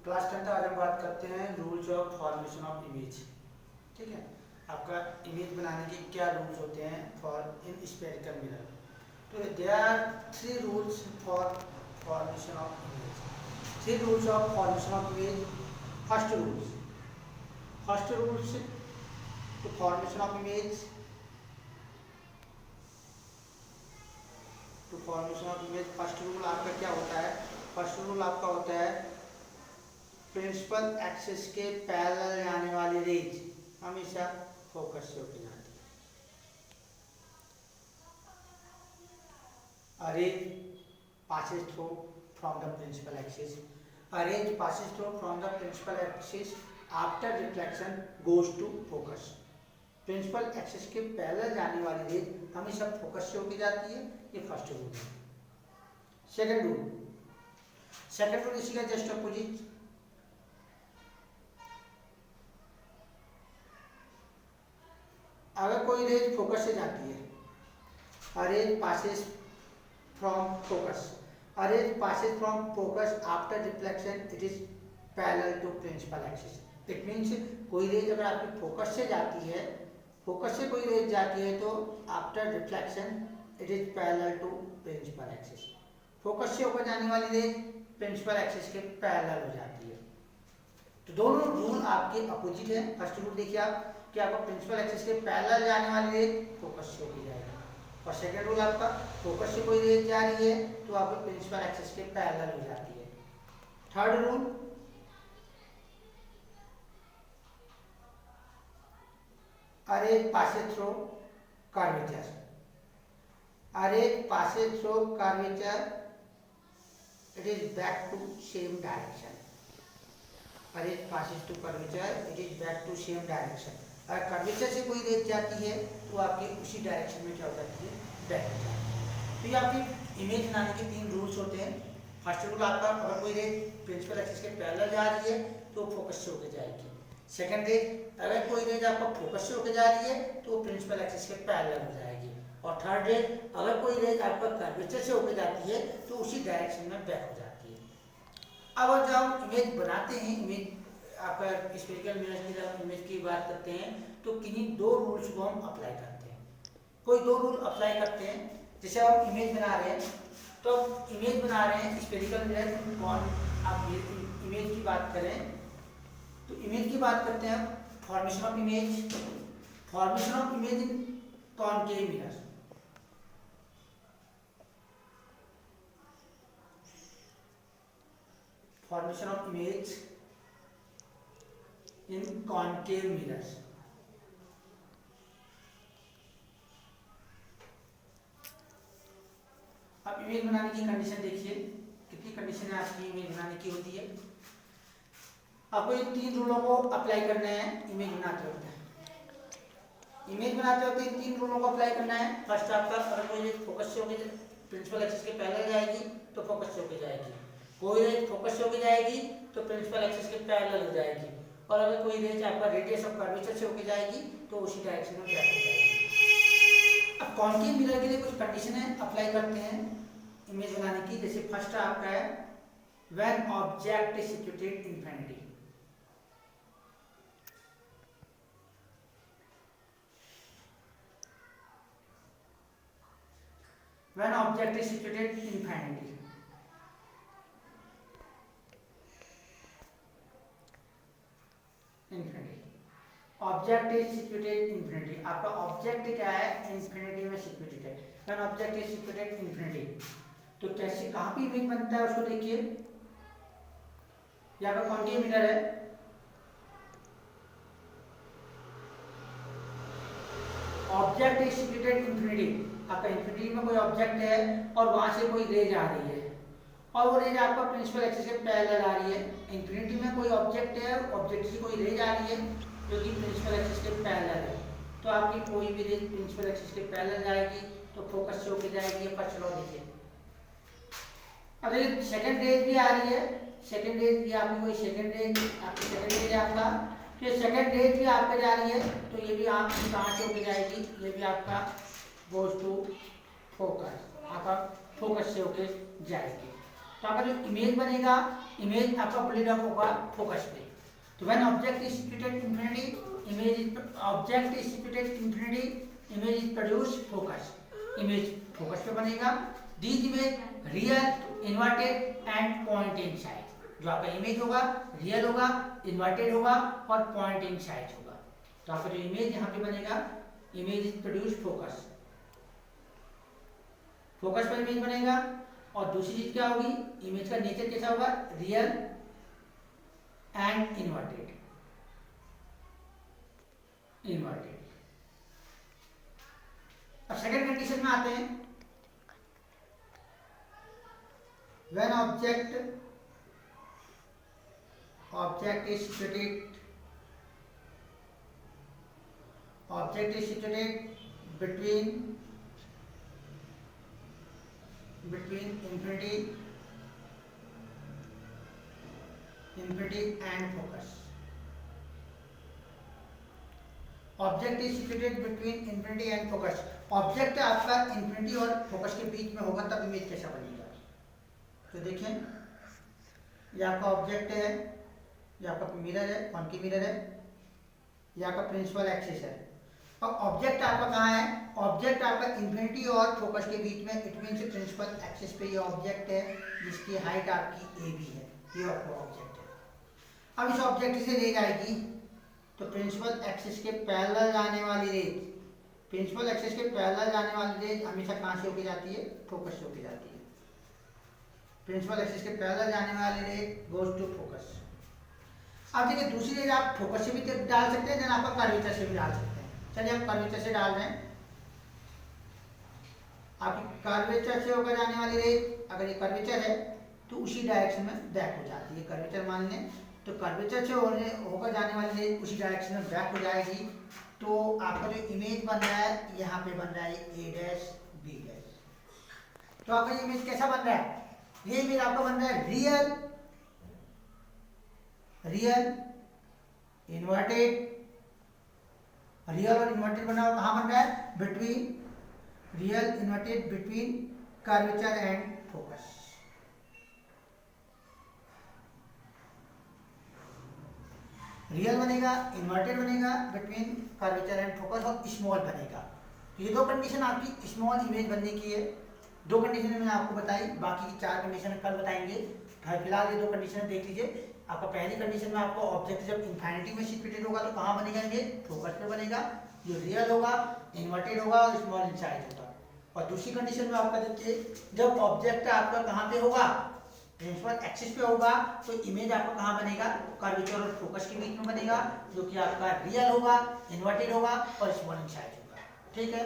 Class 10 आज हम बात करते हैं rules of formation of image. ठीक है, आपका इमेज बनाने के क्या रूल्स होते हैं फॉर इन स्फेरिकल मिरर। तो there are 3 rules for formation of image. 3 rules of formation of image. First rules to formation of image first rule आपका क्या होता है? फर्स्ट रूल आपका होता है प्रिंसिपल एक्सिस के पैरेलल जाने वाली रेज हमेशा फोकस से होकर जाती है। A ray passes through from the principal axis. A ray passes through from the principal axis after reflection goes to focus. Principal axis के पैरेलल जाने वाली रेज हमेशा फोकस से होकर जाती है। ये फर्स्ट रूल है। सेकंड रूल इसी का जस्ट अपोजिट। अगर कोई रेज फोकस से जाती है, a ray passes from focus after reflection it is parallel to principal axis. It means कोई रेज अगर आपकी फोकस से जाती है, फोकस से कोई रेज जाती है तो after reflection it is parallel to principal axis. Focus से होकर जाने वाली रेज प्रिंसिपल एक्सिस के पैरेलल हो जाती है। तो दोनों रूल आपके अपोजिट है। फर्स्ट रूल देखिए आप कि आपका प्रिंसिपल एक्सिस के पैरेलल जाने वाली रेज फोकस से होकर जाएगी, और सेकंड रूल आपका फोकस से कोई रेज जा रही है तो आपके प्रिंसिपल एक्सिस के पैरेलल हो जाती है। Third rule, a ray passes through curvature. It is back to same direction. A ray passes through curvature. It is back to same direction. अगर कर्वेचर से कोई रेज जाती है तो आपके उसी डायरेक्शन में क्या हो जाती है? बैक हो जाती है। तो ये आपकी इमेज बनाने के 3 रूल्स होते हैं। फर्स्ट रूल आपका अगर कोई रेज प्रिंसिपल एक्सिस के पैरेलल जा रही है तो फोकस से होकर जाएगी। सेकंड रेज अगर कोई रेज आपका फोकस से होकर जा रही है तो प्रिंसिपल एक्सिस के पैरेलल हो जाएगी। और थर्ड रेज अगर कोई रेज आपका कर्वेचर से होकर जाती है तो उसी डायरेक्शन में बैक हो जाती है। अब जब हम इमेज बनाते हैं, इमेज आपका स्फेरिकल मिरर की इमेज की बात करते हैं तो किन्हीं 2 रूल्स को हम अप्लाई करते हैं। कोई 2 रूल अप्लाई करते हैं। जैसे हम इमेज बना रहे हैं तो इमेज बना रहे हैं स्फेरिकल मिरर कौन, आप इमेज की बात करें तो इमेज की बात करते हैं formation of image in concave mirror. Formation of image in concave mirrors. अब इमेज बनाने की कंडीशन देखिए, कितनी कंडीशन है आपकी इमेज बनाने की होती है। आपको इन 3 रूलों को अप्लाई करना है इमेज बनाते वक्त। इन 3 रूलों को अप्लाई करना है। फर्स्ट आपका अगर कोई रेज फोकस से होकर प्रिंसिपल एक्सिस के पैरेलल जाएगी तो फोकस से होकर जाएगी, कोई रेज फोकस से होकर जाएगी तो प्रिंसिपल एक्सिस के पैरेलल हो जाएगी, और अगर कोई रेज आपका रेडियस ऑफ कर्वेचर से होकर जाएगी तो उसी डायरेक्शन में बैक हो जाएगी। अब कॉनकेव मिरर के लिए कुछ कंडीशनें अप्लाई करते हैं इमेज बनाने की। जैसे फर्स्ट आपका है when object is situated infinity. When object is situated infinity. Object is situated infinity. आपका ऑब्जेक्ट क्या है? इंफिनिटी में सिचुएटेड है। When object is situated infinity. तो कैसे कहाँ पे इमेज बनता है उसको देखिए। यहाँ पर कॉनकेव मिरर है, ऑब्जेक्ट इज सिचुएटेड इनफिनिटी। आपका इन्फिनिटी में कोई ऑब्जेक्ट है और वहां से कोई रेज आ रही है, और वो रेज आपका प्रिंसिपल एक्सिस के पैरेलल आ रही है। इन्फिनिटी में कोई ऑब्जेक्ट है, ऑब्जेक्ट से कोई रेज आ रही है जो कि प्रिंसिपल एक्सिस के पैरेलल है, तो आपकी कोई भी रेज प्रिंसिपल एक्सिस के पैरेलल जाएगी तो फोकस से होकर जाएगी। फर्स्ट लॉ देखिए। अब ये सेकंड रेज भी आ रही है, सेकंड रेज भी आपकी कोई सेकंड रेज आपका, तो ये सेकंड रेज भी आपके जा रही है तो ये भी आपकी कहाँ से होकर जाएगी? ये भी आपका गोज टू फोकस, आपका फोकस से होके जाएगी। तो आपका जो इमेज बनेगा, इमेज आपका प्लेन ऑफ होगा फोकस पे। तो when object is situated infinity, image is object is situated infinity, image is produce focus, image focus पे बनेगा। These image real, inverted and point in side. जो आपका इमेज होगा रियल होगा, इन्वर्टेड होगा और पॉइंट इन साइड होगा। तो आपका जो इमेज यहाँ पे बनेगा, image is produce focus, focus पर इमेज बनेगा। और दूसरी चीज क्या होगी, इमेज का नेचर कैसा होगा, रियल एंड इन्वर्टेड, इन्वर्टेड। अब सेकंड कंडीशन में आते हैं। When object is situated, object is situated between infinity and focus. Object is situated between infinity and focus. Object आपका इंफिनिटी और फोकस के बीच में होगा, तब इमेज कैसा बनेगा। तो देखें, ये आपका ऑब्जेक्ट है, ये आपका मिरर है, कॉन्केव मिरर है, ये आपका प्रिंसिपल एक्सिस है। और ऑब्जेक्ट आपका कहाँ है, ऑब्जेक्ट आपका इंफिनिटी और फोकस के बीच में, इट मींस प्रिंसिपल एक्सिस पे ये ऑब्जेक्ट है जिसकी हाइट आपकी AB है, ये आपका ऑब्जेक्ट है। अब इस ऑब्जेक्ट से रेज आएगी तो प्रिंसिपल एक्सिस के पैरेलल जाने वाली रेज, प्रिंसिपल एक्सिस के पैरेलल जाने वाली रेज हमेशा कहाँ से होके जाती है, फोकस से होके जाती है। प्रिंसिपल एक्सिस के पैरेलल जाने वाली रेज गोज टू फोकस। अब देखिए, दूसरी रेज आप फोकस से भी डाल सकते हैं, देन आपका कर्वेचर से भी डाल सकते हैं। चलिए हम कर्वेचर से डाल रहे हैं। आपकी कर्वेचर से होकर जाने वाली रेज, अगर ये कर्वेचर है तो उसी डायरेक्शन में बैक हो जाती है। कर्वेचर मान लें तो कर्वेचर से होकर जाने वाली रेज उसी डायरेक्शन में बैक हो जाएगी। तो आपका जो इमेज बन रहा है, यहाँ पे बन रहा है A' B'। तो आपका ये इमेज कैसा बन रहा है, ये इमेज आपका बन रहा है रियल, इन्वर्टेड। रियल और इन्वर्टेड बना हुआ कहाँ बन रहा है, between, real inverted between curvature and focus. Real बनेगा, इन्वर्टेड बनेगा बिटवीन कर्वेचर एंड फोकस, और स्मॉल बनेगा। ये दो कंडीशन आपकी स्मॉल इमेज बनने की है। दो कंडीशन मैंने आपको बताई, बाकी की 4 कंडीशन कल बताएंगे। फिलहाल ये 2 कंडीशन देख लीजिए। आपका पहली कंडीशन में आपको ऑब्जेक्ट जब इनफिनिटी में सिचुएटेड होगा तो कहाँ बनेगा, ये फोकस पे बनेगा, जो रियल होगा, इन्वर्टेड होगा और स्मॉल इन साइज होगा। और दूसरी कंडीशन में आपका देखिए, जब ऑब्जेक्ट आपका कहाँ पे होगा, प्रिंसिपल एक्सिस पे होगा, तो इमेज आपका कहाँ बनेगा, कर्वेचर और फोकस के बीच में बनेगा, जो कि आपका रियल होगा, इन्वर्टेड होगा और स्मॉल इन साइज होगा। ठीक है।